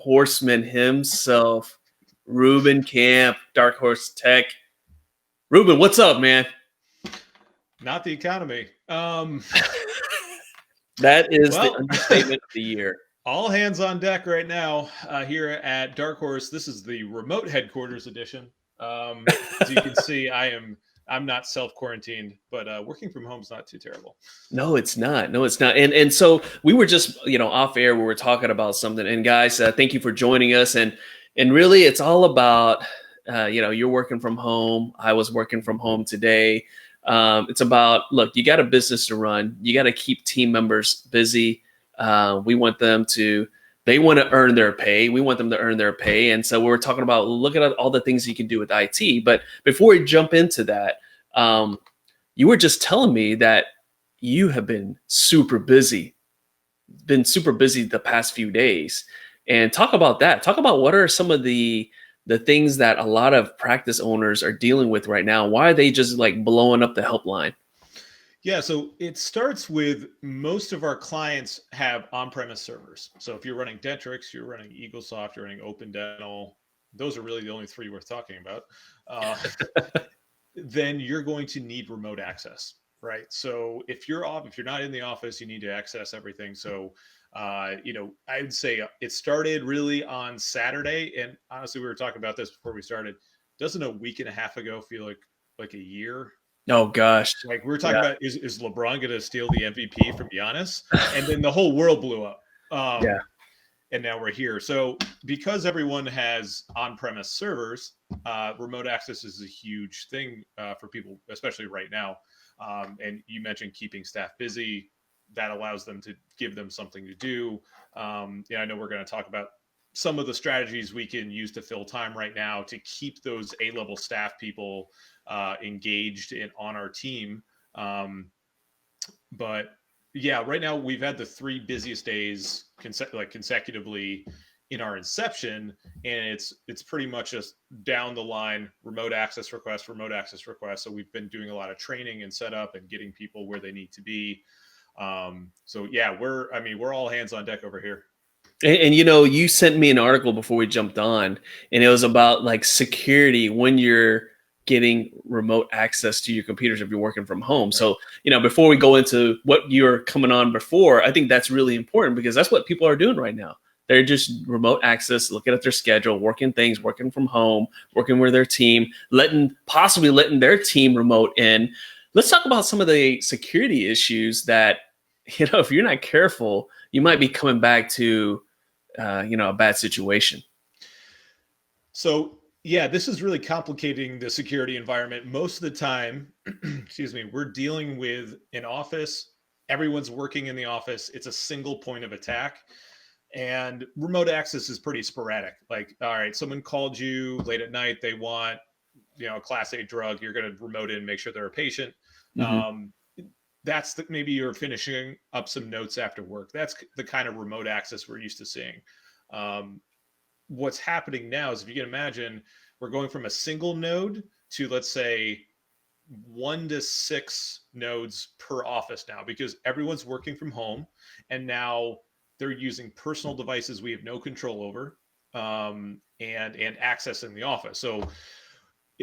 horseman himself, Reuben Kamp, Darkhorse Tech. Reuben, what's up, man? Not the economy. That is the understatement of the year. All hands on deck right now here at Darkhorse. This is the remote headquarters edition. As you can see, I'm not self-quarantined, but working from home is not too terrible. No, it's not. And so we were just, off air, we were talking about something. And guys, thank you for joining us. And really, it's all about, you're working from home. I was working from home today. It's about, look, you got a business to run. You got to keep team members busy. We want them to, they want to earn their pay. We want them to earn their pay. And so we're talking about, look at all the things you can do with IT. But before we jump into that, you were just telling me that you have been super busy the past few days. And talk about that. Talk about what are some of the things that a lot of practice owners are dealing with right now. Why are they just like blowing up the helpline? Yeah, so it starts with most of our clients have on-premise servers. So if you're running Dentrix, you're running EagleSoft, you're running Open Dental, those are really the only three worth talking about. Then you're going to need remote access, right? So if you're not in the office, you need to access everything. So, I would say it started really on Saturday. And honestly, we were talking about this before we started. Doesn't a week and a half ago feel like a year? Oh gosh. Like we were talking about, is LeBron going to steal the MVP from Giannis? And then the whole world blew up. Yeah. And now we're here. So because everyone has on-premise servers, remote access is a huge thing for people, especially right now. And you mentioned keeping staff busy. That allows them to give them something to do. I know we're going to talk about some of the strategies we can use to fill time right now to keep those A-level staff people engaged on our team. But yeah, right now we've had the 3 busiest days consecutively in our inception, and it's pretty much just down the line remote access requests. So we've been doing a lot of training and setup and getting people where they need to be. So yeah, we're all hands on deck over here. And you sent me an article before we jumped on, and it was about like security when you're getting remote access to your computers if you're working from home. Right. So, before we go into what you're coming on before, I think that's really important because that's what people are doing right now. They're just remote access, looking at their schedule, working from home, working with their team, possibly letting their team remote in. Let's talk about some of the security issues that, if you're not careful, you might be coming back to, a bad situation. So yeah, this is really complicating the security environment. Most of the time, we're dealing with an office. Everyone's working in the office. It's a single point of attack. And remote access is pretty sporadic. Like, all right, someone called you late at night. They want, a Class A drug. You're going to remote in, make sure they're a patient. Mm-hmm. That's maybe you're finishing up some notes after work. That's the kind of remote access we're used to seeing. What's happening now is, if you can imagine, we're going from a single node to, let's say, 1 to 6 nodes per office now, because everyone's working from home and now they're using personal devices we have no control over, and accessing the office. So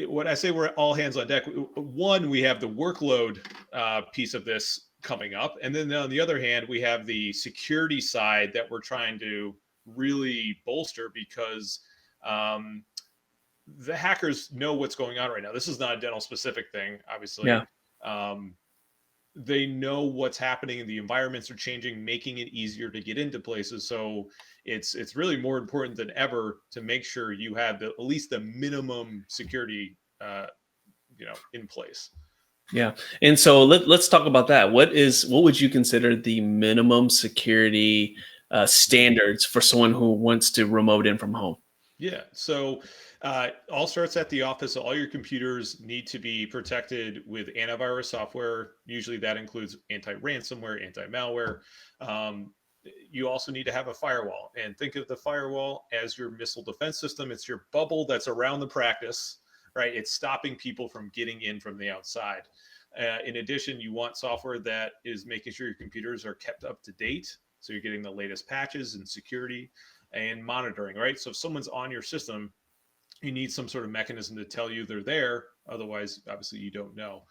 when I say we're all hands on deck, one, we have the workload piece of this coming up. And then on the other hand, we have the security side that we're trying to really bolster because the hackers know what's going on right now. This is not a dental specific thing, obviously. Yeah. They know what's happening, and the environments are changing, making it easier to get into places. So it's really more important than ever to make sure you have at least the minimum security, in place. Yeah. And so let's talk about that. What would you consider the minimum security standards for someone who wants to remote in from home? Yeah. So all starts at the office. All your computers need to be protected with antivirus software. Usually that includes anti-ransomware, anti-malware. You also need to have a firewall, and think of the firewall as your missile defense system. It's your bubble that's around the practice, right? It's stopping people from getting in from the outside. In addition, you want software that is making sure your computers are kept up to date. So you're getting the latest patches and security. and monitoring, right? So if someone's on your system, you need some sort of mechanism to tell you they're there. Otherwise, obviously, you don't know.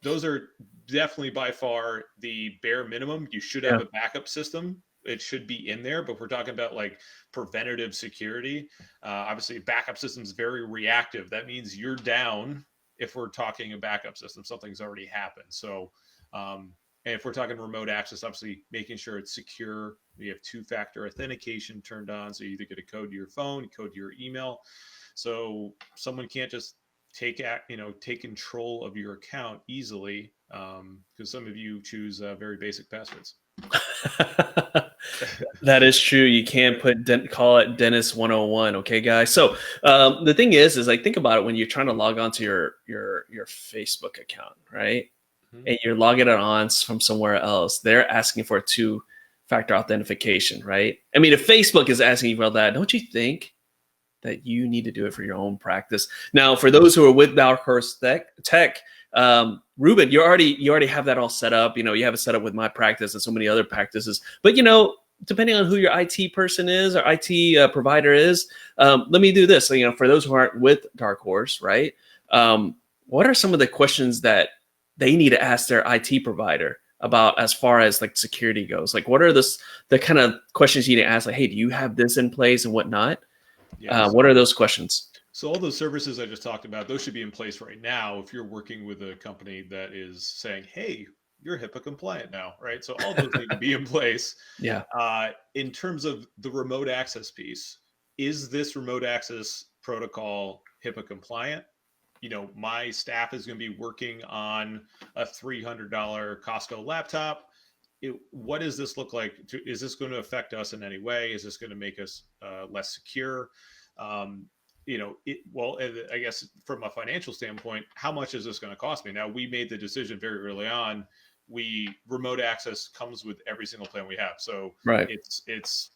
Those are definitely by far the bare minimum. You should have a backup system. It should be in there, but we're talking about like preventative security. Obviously, backup system is very reactive. That means you're down. If we're talking a backup system, something's already happened. So, and if we're talking remote access, obviously making sure it's secure. You have two-factor authentication turned on, so you either get a code to your phone, code to your email, so someone can't just take control of your account easily, because some of you choose very basic passwords. That is true. You can't call it Dennis 101. Okay, guys. So the thing is like, think about it when you're trying to log on to your Facebook account, right? Mm-hmm. And you're logging it on from somewhere else. They're asking for a two-factor authentication, right? I mean, if Facebook is asking you for that, don't you think that you need to do it for your own practice? Now, for those who are with Darkhorse Tech, Reuben, you already have that all set up. You have it set up with my practice and so many other practices. But depending on who your IT person is or IT provider is, let me do this. So, for those who aren't with Darkhorse, right? What are some of the questions that they need to ask their IT provider about as far as like security goes? Like, what are the kind of questions you need to ask? Like, hey, do you have this in place and whatnot? What are those questions? So all those services I just talked about, those should be in place right now if you're working with a company that is saying, hey, you're HIPAA compliant now, right? So all those need to be in place. Yeah. In terms of the remote access piece, is this remote access protocol HIPAA compliant? My staff is going to be working on a $300 Costco laptop. What does this look like? Is this going to affect us in any way? Is this going to make us less secure? I guess from a financial standpoint, how much is this going to cost me? Now, we made the decision very early on. Remote access comes with every single plan we have. So right. It's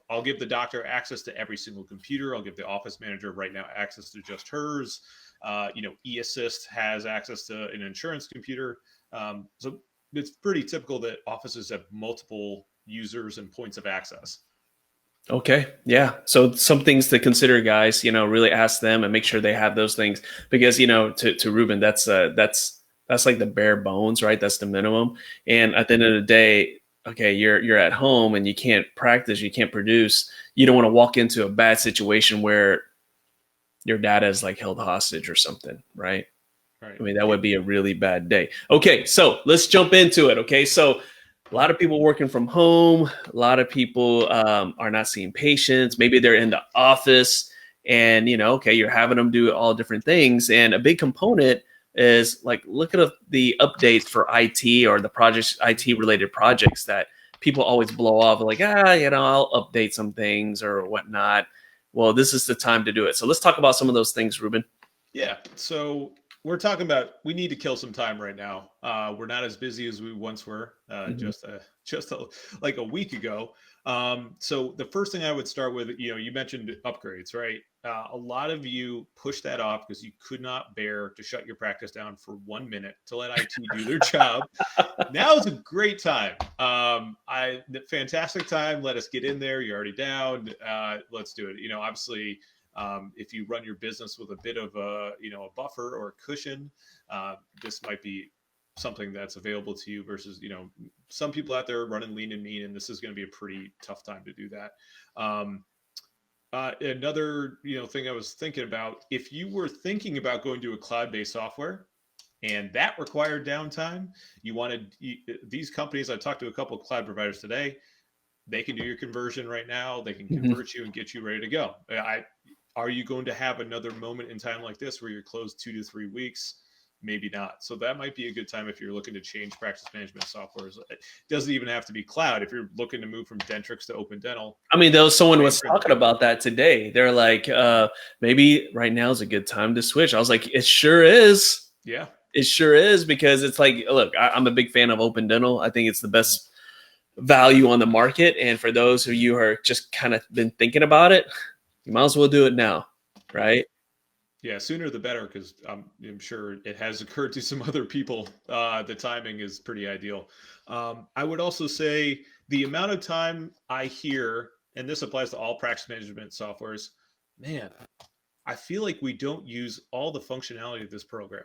I'll give the doctor access to every single computer. I'll give the office manager right now access to just hers. eAssist has access to an insurance computer. So it's pretty typical that offices have multiple users and points of access. Okay. Yeah. So some things to consider, guys, really ask them and make sure they have those things, because, to Reuben, that's like the bare bones, right? That's the minimum. And at the end of the day, okay, you're at home and you can't practice, you can't produce. You don't want to walk into a bad situation where your data is like held hostage or something, right? Right. I mean, that would be a really bad day. Okay. So let's jump into it. Okay. So a lot of people working from home, a lot of people are not seeing patients. Maybe they're in the office and, okay, you're having them do all different things. And a big component is like, look at the updates for IT or the projects, IT related projects that people always blow off like, I'll update some things or whatnot. Well, this is the time to do it. So let's talk about some of those things, Reuben. Yeah. So we're talking about, we need to kill some time right now. We're not as busy as we once were just like a week ago. So the first thing I would start with, you mentioned upgrades, right? A lot of you pushed that off because you could not bear to shut your practice down for 1 minute to let IT do their job. Now is a great time. Fantastic time. Let us get in there. You're already down. Let's do it. Obviously, if you run your business with a bit of a buffer or a cushion, this might be something that's available to you versus, some people out there running lean and mean, and this is going to be a pretty tough time to do that. Another, thing I was thinking about, if you were thinking about going to a cloud-based software and that required downtime, these companies, I talked to a couple of cloud providers today, they can do your conversion right now. They can convert you and get you ready to go. Are you going to have another moment in time like this where you're closed 2 to 3 weeks? Maybe not. So that might be a good time if you're looking to change practice management softwares. It doesn't even have to be cloud. If you're looking to move from Dentrix to Open Dental. I mean, someone was talking about that today. They're like, maybe right now is a good time to switch. I was like, it sure is. Yeah. It sure is, because it's like, look, I'm a big fan of Open Dental. I think it's the best value on the market. And for those of you who are just kind of been thinking about it, you might as well do it now, right? Yeah, sooner the better, because I'm sure it has occurred to some other people. The timing is pretty ideal. I would also say the amount of time I hear, and this applies to all practice management softwares, man, I feel like we don't use all the functionality of this program.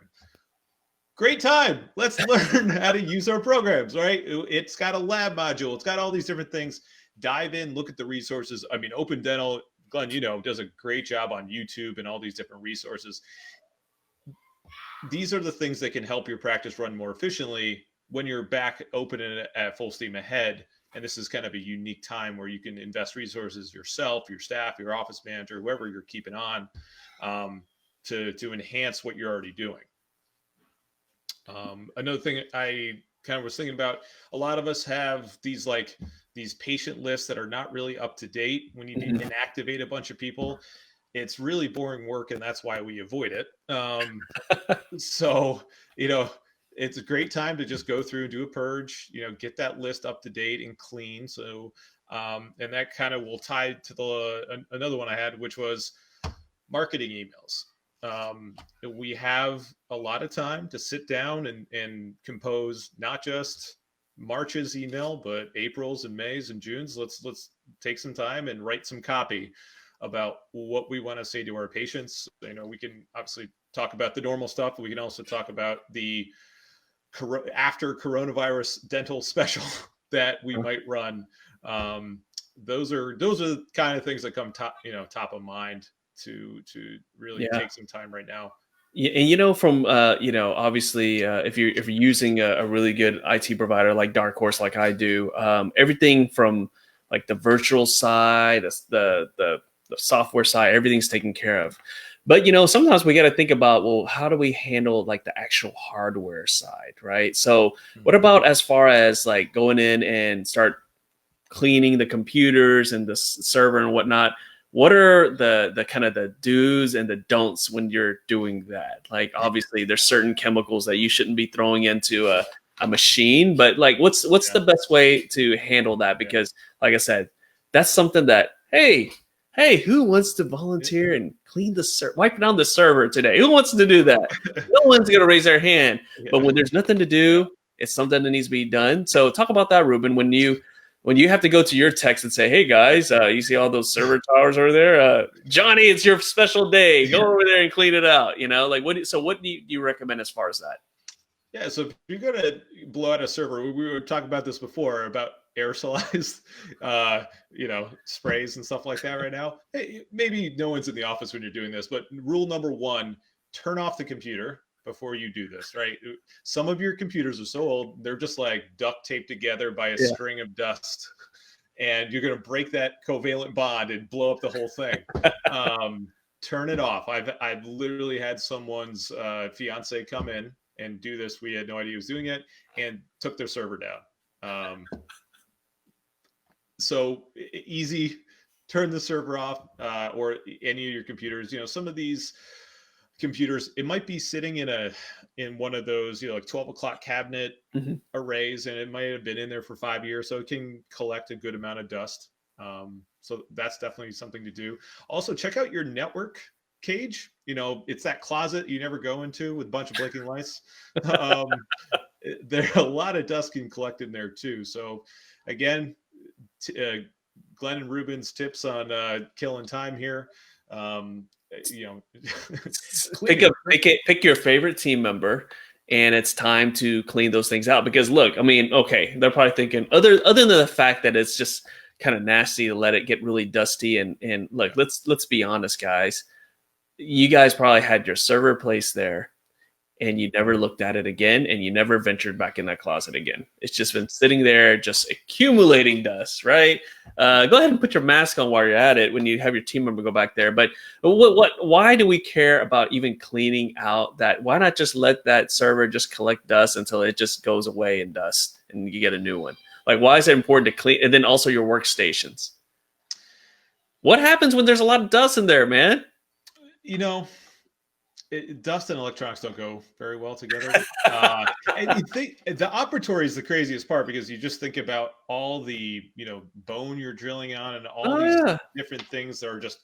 Great time. Let's learn how to use our programs, right? It's got a lab module. It's got all these different things. Dive in, look at the resources. I mean, Open Dental, Glenn, does a great job on YouTube and all these different resources. These are the things that can help your practice run more efficiently when you're back open and at full steam ahead. And this is kind of a unique time where you can invest resources yourself, your staff, your office manager, whoever you're keeping on, to enhance what you're already doing. Another thing I kind of was thinking about, a lot of us have these patient lists that are not really up to date. When you need to inactivate a bunch of people, it's really boring work, and that's why we avoid it. So, it's a great time to just go through and do a purge, get that list up to date and clean. So, and that kind of will tie to another one I had, which was marketing emails. We have a lot of time to sit down and compose not just March's email, but April's and May's and June's. Let's take some time and write some copy about what we want to say to our patients. We can obviously talk about the normal stuff, but we can also talk about the after coronavirus dental special that we might run. Those are the kind of things that come top of mind to really take some time right now. Yeah, and from obviously, if you're using a really good IT provider like Darkhorse, like I do, everything from like the virtual side, the software side, everything's taken care of. But sometimes we got to think about, well, how do we handle like the actual hardware side, right? So what about as far as like going in and start cleaning the computers and the server and whatnot? What are the kind of the do's and the don'ts when you're doing that? Like, obviously there's certain chemicals that you shouldn't be throwing into a machine, but like, what's the best way to handle that? Because like I said, that's something that, hey, who wants to volunteer and clean wipe down the server today? Who wants to do that? No one's going to raise their hand. But when there's nothing to do, it's something that needs to be done. So talk about that, Reuben, when you have to go to your techs and say, hey guys, you see all those server towers over there? Johnny, it's your special day. Go over there and clean it out. What do you recommend as far as that? Yeah, so if you're going to blow out a server, we were talking about this before about aerosolized, sprays and stuff like that right now. Hey, maybe no one's in the office when you're doing this, but rule number one, turn off the computer before you do this, right? Some of your computers are so old, they're just like duct taped together by a string of dust, and you're going to break that covalent bond and blow up the whole thing. Turn it off. I've literally had someone's fiance come in and do this. We had no idea he was doing it and took their server down. So easy, turn the server off, or any of your computers. Some of these computers, it might be sitting in one of those, like 12 o'clock cabinet arrays, and it might have been in there for 5 years. So it can collect a good amount of dust. So that's definitely something to do. Also, check out your network cage. It's that closet you never go into with a bunch of blinking lights. There a lot of dust can collect in there too. So again, Glenn and Reuben's tips on killing time here. Pick your favorite team member, and it's time to clean those things out. Because look, I mean, okay, they're probably thinking other than the fact that it's just kind of nasty to let it get really dusty. And look, let's be honest, guys. You guys probably had your server placed there, and you never looked at it again, and you never ventured back in that closet again. It's just been sitting there, just accumulating dust, right? Go ahead and put your mask on while you're at it when you have your team member go back there. But why do we care about even cleaning out that? Why not just let that server just collect dust until it just goes away in dust and you get a new one? Like, why is it important to clean? And then also your workstations. What happens when there's a lot of dust in there, man? Dust and electronics don't go very well together. And you think the operatory is the craziest part, because you just think about all the bone you're drilling on and all these different things that are just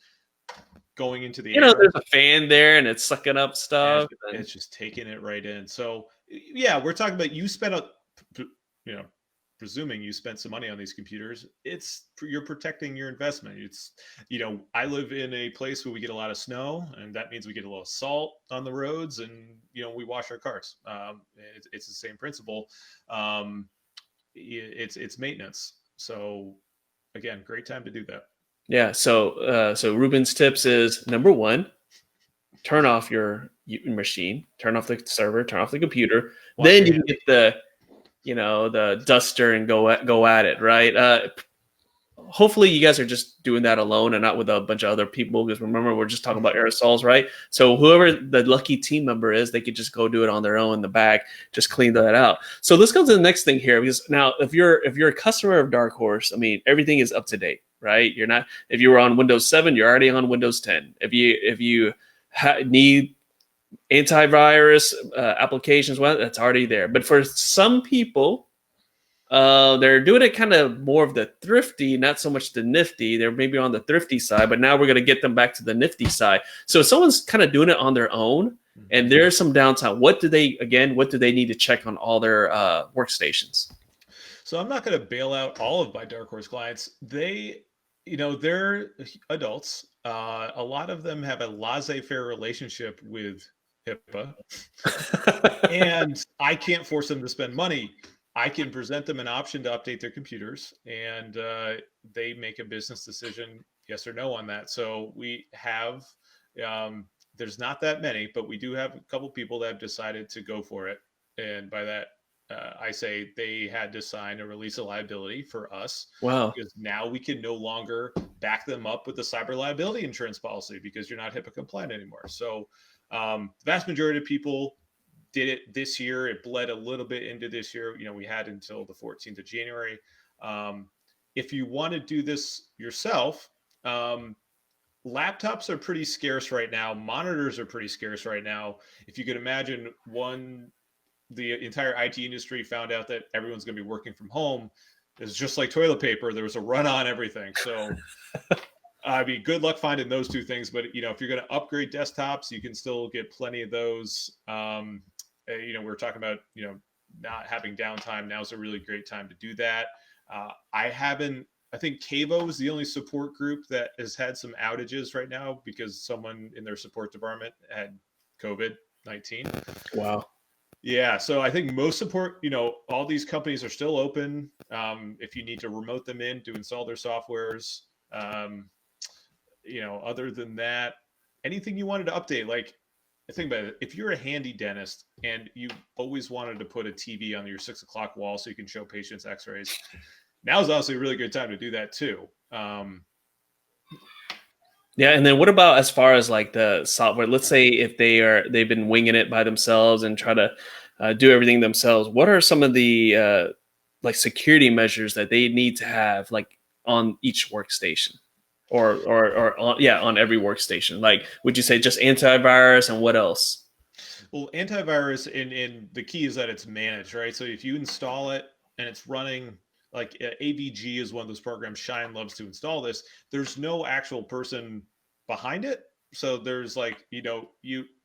going into the You know, air. there's a fan there and it's sucking up And stuff. it's just taking it right in. So yeah, we're talking about you spent you know, presuming you spent some money on these computers, you're protecting your investment. It's, you know, I live in a place where we get a lot of snow, and that means we get a little salt on the roads, and you know, we wash our cars. It's the same principle. It's maintenance. So again, great time to do that. Yeah. So Ruben's tips is number one, turn off your machine, turn off the server, turn off the computer. Wash Then your you can hands. get the duster and go at it, right? Hopefully you guys are just doing that alone and not with a bunch of other people, because remember, we're just talking about aerosols, right? So whoever the lucky team member is, they could just go do it on their own in the back, just clean that out. So let's go to the next thing here, because now if you're a customer of Darkhorse, I mean, everything is up to date, right? You're not, if you were on Windows 7, you're already on Windows 10. If you need antivirus applications, well, that's already there. But for some people, they're doing it kind of more of the thrifty, not so much the nifty. They're maybe on the thrifty side, but now we're going to get them back to the nifty side. So if someone's kind of doing it on their own, and there's some downtime, what do they need to check on all their workstations? So I'm not going to bail out all of my Darkhorse clients. They, you know, they're adults. A lot of them have a laissez-faire relationship with HIPAA, and I can't force them to spend money. I can present them an option to update their computers, and they make a business decision, yes or no, on that. So we have, there's not that many, but we do have a couple people that have decided to go for it. And by that, I say they had to sign a release of liability for us, Wow. because now we can no longer back them up with the cyber liability insurance policy because you're not HIPAA compliant anymore. So the vast majority of people did it this year. It bled a little bit into this year. You know, we had until the 14th of January. If you want to do this yourself, laptops are pretty scarce right now. Monitors are pretty scarce right now. If you could imagine, the entire IT industry found out that everyone's going to be working from home. It's just like toilet paper. There was a run on everything. So I mean, good luck finding those two things. But, you know, if you're going to upgrade desktops, you can still get plenty of those. You know, we're talking about, you know, not having downtime. Now's a really great time to do that. I think Cavo is the only support group that has had some outages right now because someone in their support department had COVID-19. Wow. Yeah, so I think most support, you know, all these companies are still open. If you need to remote them in to install their softwares, you know, other than that, anything you wanted to update, like, think about it. If you're a handy dentist and you always wanted to put a TV on your 6 o'clock wall so you can show patients x-rays, now's also a really good time to do that too. Yeah, and then what about as far as like the software? Let's say if they've been winging it by themselves and try to do everything themselves. What are some of the like security measures that they need to have like on each workstation, or on every workstation? Like, would you say just antivirus and what else? Well, antivirus, and the key is that it's managed, right? So if you install it and it's running, like AVG is one of those programs Shine loves to install this, there's no actual person behind it. So there's like, you know,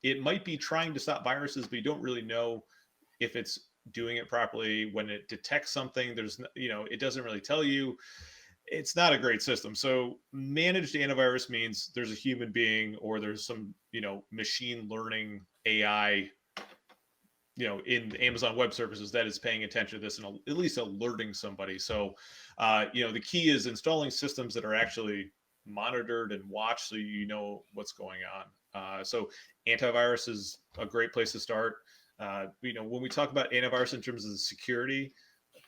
it might be trying to stop viruses, but you don't really know if it's doing it properly. When it detects something, there's, you know, it doesn't really tell you. It's not a great system. So managed antivirus means there's a human being or there's some, you know, machine learning AI, you know, in Amazon Web Services that is paying attention to this and at least alerting somebody. So, you know, the key is installing systems that are actually monitored and watched so you know what's going on. So antivirus is a great place to start. You know, when we talk about antivirus in terms of the security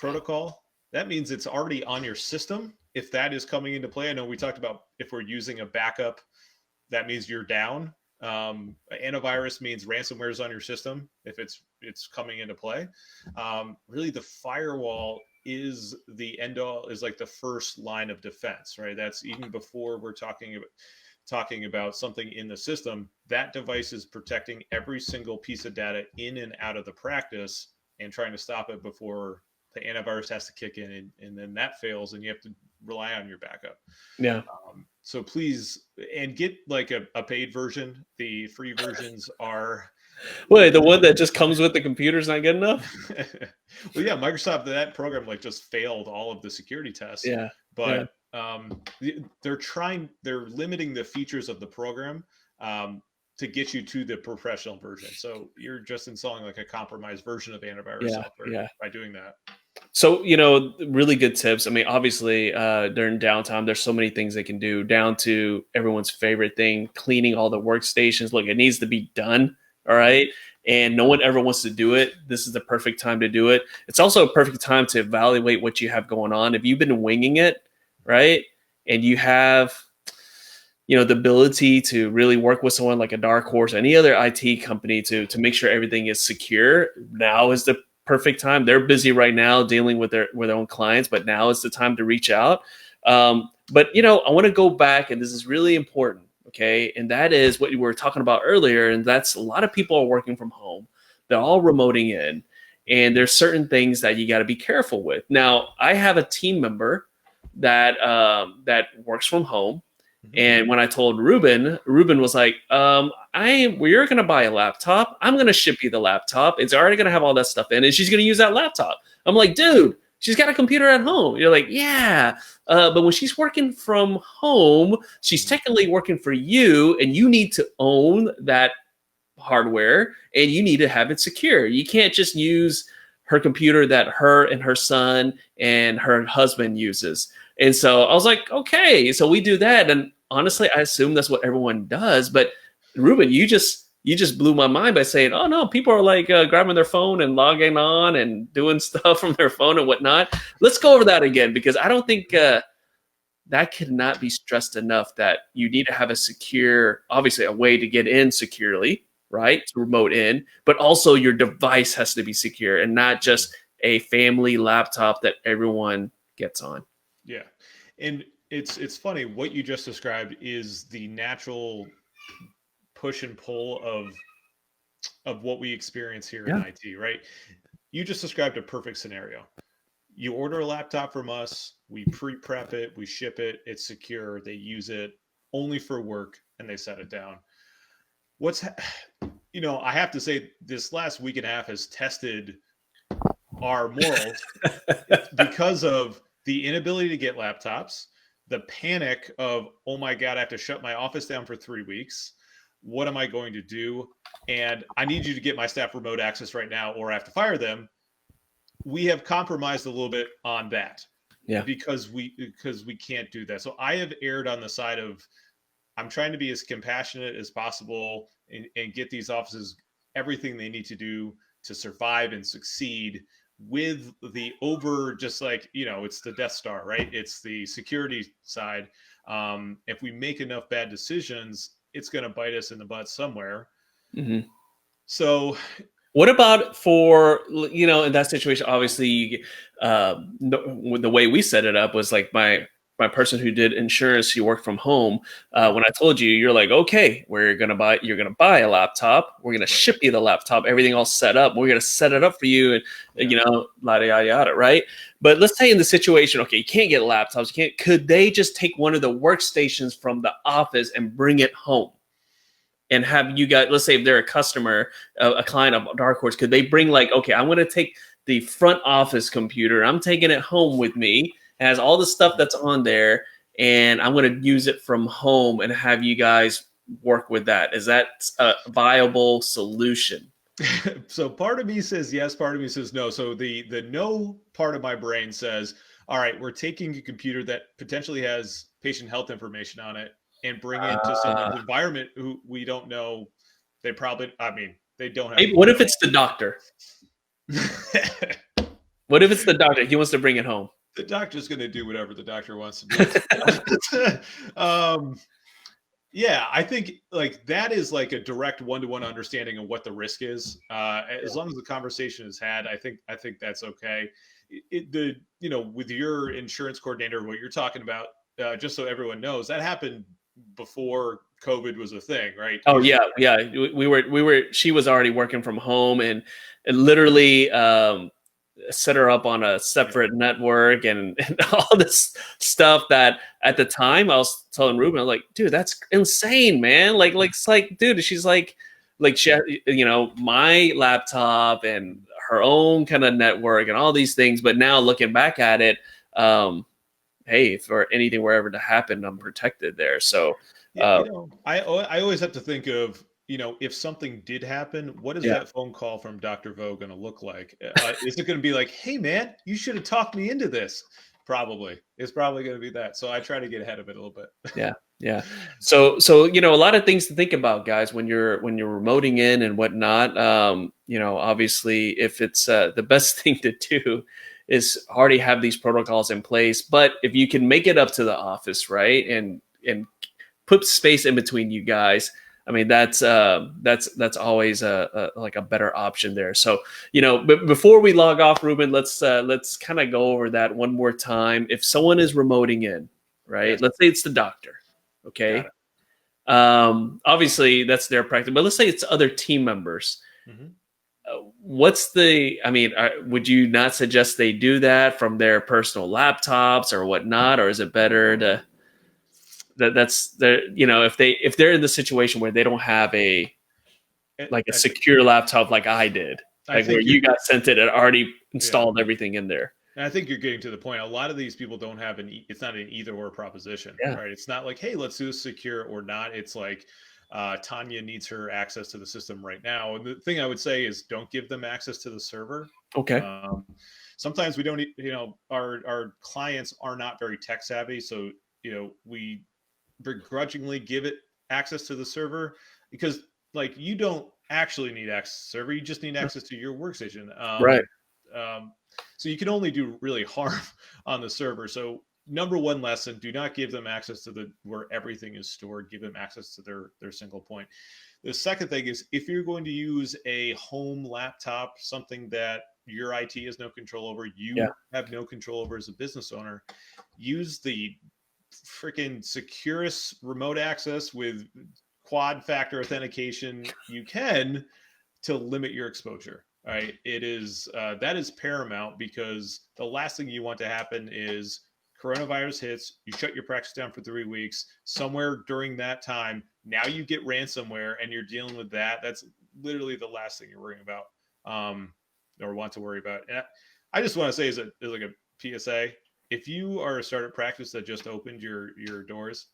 protocol, that means it's already on your system. If that is coming into play, I know we talked about if we're using a backup, that means you're down. Antivirus means ransomware is on your system if it's coming into play. Really, the firewall is the end all, is like the first line of defense, right? That's even before we're talking about something in the system. That device is protecting every single piece of data in and out of the practice and trying to stop it before the antivirus has to kick in, and then that fails and you have to rely on your backup. Yeah. So please, and get like a paid version. The free versions are Wait, the one that just comes with the computer is not good enough? well, yeah, Microsoft, that program like just failed all of the security tests, Yeah. Yeah. but they're limiting the features of the program to get you to the professional version. So you're just installing like a compromised version of antivirus Yeah. software Yeah. by doing that. So, really good tips. I mean, obviously, during downtime, there's so many things they can do, down to everyone's favorite thing, cleaning all the workstations. Look, it needs to be done. All right. And no one ever wants to do it. This is the perfect time to do it. It's also a perfect time to evaluate what you have going on. If you've been winging it, right, and you have, the ability to really work with someone like a Darkhorse, any other IT company to make sure everything is secure, now is the perfect time. They're busy right now dealing with their own clients, but now is the time to reach out. But I want to go back, and this is really important, okay? And that is what we were talking about earlier, and that's a lot of people are working from home. They're all remoting in, and there's certain things that you got to be careful with. Now, I have a team member that works from home. And when I told Reuben was like, we're going to buy a laptop. I'm going to ship you the laptop. It's already going to have all that stuff in it. She's going to use that laptop. I'm like, dude, she's got a computer at home. You're like, yeah. But when she's working from home, she's technically working for you, and you need to own that hardware, and you need to have it secure. You can't just use her computer that her and her son and her husband uses. And so I was like, okay, so we do that. And honestly, I assume that's what everyone does. But Reuben, you just blew my mind by saying, oh no, people are like grabbing their phone and logging on and doing stuff from their phone and whatnot. Let's go over that again, because I don't think that cannot be stressed enough, that you need to have a secure, obviously a way to get in securely, right? To remote in, but also your device has to be secure and not just a family laptop that everyone gets on. Yeah. And it's funny, what you just described is the natural push and pull of what we experience here in IT, right? You just described a perfect scenario. You order a laptop from us, we pre-prep it, we ship it, it's secure, they use it only for work, and they set it down. I have to say, this last week and a half has tested our morals because of the inability to get laptops, the panic of, oh my God, I have to shut my office down for 3 weeks. What am I going to do? And I need you to get my staff remote access right now, or I have to fire them. We have compromised a little bit on that, because we can't do that. So I have erred on the side of, I'm trying to be as compassionate as possible and get these offices everything they need to do to survive and succeed, with the just like, it's the Death Star, right? It's the security side. If we make enough bad decisions, it's going to bite us in the butt somewhere. Mm-hmm. So what about for, in that situation, obviously, the way we set it up was like my person who did insurance, she worked from home. When I told you, you're like, okay, you're going to buy a laptop. We're going to ship you the laptop, everything all set up. We're going to set it up for you, and yada, yada, yada, right? But let's say in the situation, okay, you can't get laptops. Could they just take one of the workstations from the office and bring it home? And have you guys, let's say if they're a customer, a client of Darkhorse, could they bring like, okay, I'm going to take the front office computer, I'm taking it home with me, it has all the stuff that's on there, and I'm going to use it from home, and have you guys work with that? Is that a viable solution? So part of me says yes, part of me says no. So the no part of my brain says, all right, we're taking a computer that potentially has patient health information on it and bring it to someone's environment who we don't know. They probably, they don't have. What if it's the doctor? What if it's the doctor? He wants to bring it home. The doctor's going to do whatever the doctor wants to do. Yeah, I think like that is like a direct one-to-one understanding of what the risk is. As long as the conversation is had, I think that's okay. With your insurance coordinator, what you're talking about, just so everyone knows, that happened before COVID was a thing, right? Oh yeah. We were. She was already working from home, and literally, set her up on a separate network and all this stuff that at the time I was telling Reuben, I'm like, dude, that's insane, man. It's like, dude, she's like she had, my laptop and her own kind of network and all these things. But now looking back at it, hey, if anything were ever to happen, I'm protected there. So, I always have to think of, if something did happen, what is that phone call from Dr. Vo going to look like? Is it going to be like, hey, man, you should have talked me into this? Probably. It's probably going to be that. So I try to get ahead of it a little bit. Yeah. So a lot of things to think about, guys, when you're remoting in and whatnot. Obviously, if it's the best thing to do is already have these protocols in place. But if you can make it up to the office, right, and put space in between you guys, I mean, that's always like a better option there. So, but before we log off, Reuben, let's kind of go over that one more time. If someone is remoting in, right, let's say it's the doctor, okay. Obviously that's their practice, but let's say it's other team members. Would you not suggest they do that from their personal laptops or whatnot, or is it better to? If they're in the situation where they don't have a secure laptop like I did, where you got sent it and already installed everything in there. And I think you're getting to the point. A lot of these people don't have it's not an either or proposition, right? It's not like, hey, let's do this secure or not. It's like Tanya needs her access to the system right now. And the thing I would say is don't give them access to the server. Okay. Sometimes we don't, our clients are not very tech savvy. So, we begrudgingly give it access to the server because you don't actually need access to the server. You just need access to your workstation. Right. So you can only do really harm on the server. So number one lesson, do not give them access to where everything is stored. Give them access to their single point. The second thing is if you're going to use a home laptop, something that your IT has no control over, you have no control over as a business owner, use the freaking securest remote access with quad factor authentication you can to limit your exposure. All right. It is that is paramount because the last thing you want to happen is coronavirus hits, you shut your practice down for 3 weeks. Somewhere during that time, now you get ransomware and you're dealing with that. That's literally the last thing you're worrying about or want to worry about. And I just want to say as like a PSA, if you are a startup practice that just opened your doors,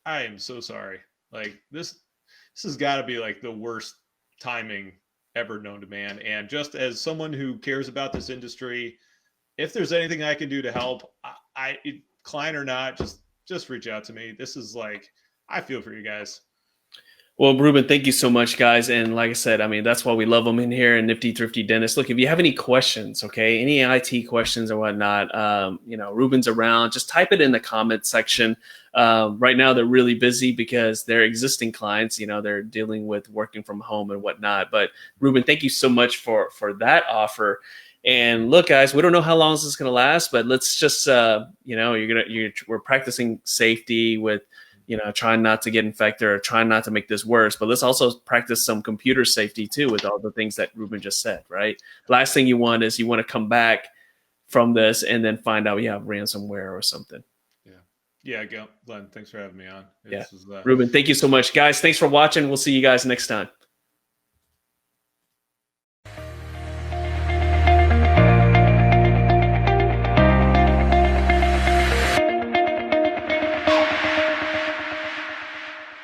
I am so sorry. Like this has got to be like the worst timing ever known to man. And just as someone who cares about this industry, if there's anything I can do to help, client or not, just reach out to me. This is I feel for you guys. Well, Reuben, thank you so much, guys. And like I said, I mean, that's why we love them in here in Nifty Thrifty Dentist. Look, if you have any questions, okay, any IT questions or whatnot, Reuben's around. Just type it in the comment section. Right now, they're really busy because their existing clients, they're dealing with working from home and whatnot. But Reuben, thank you so much for that offer. And look, guys, we don't know how long this is going to last, but let's just, we're practicing safety with, trying not to get infected or trying not to make this worse. But let's also practice some computer safety too with all the things that Reuben just said, right? Last thing you want to come back from this and then find out you have ransomware or something. Yeah, Glenn, thanks for having me on. Reuben, thank you so much. Guys, thanks for watching. We'll see you guys next time.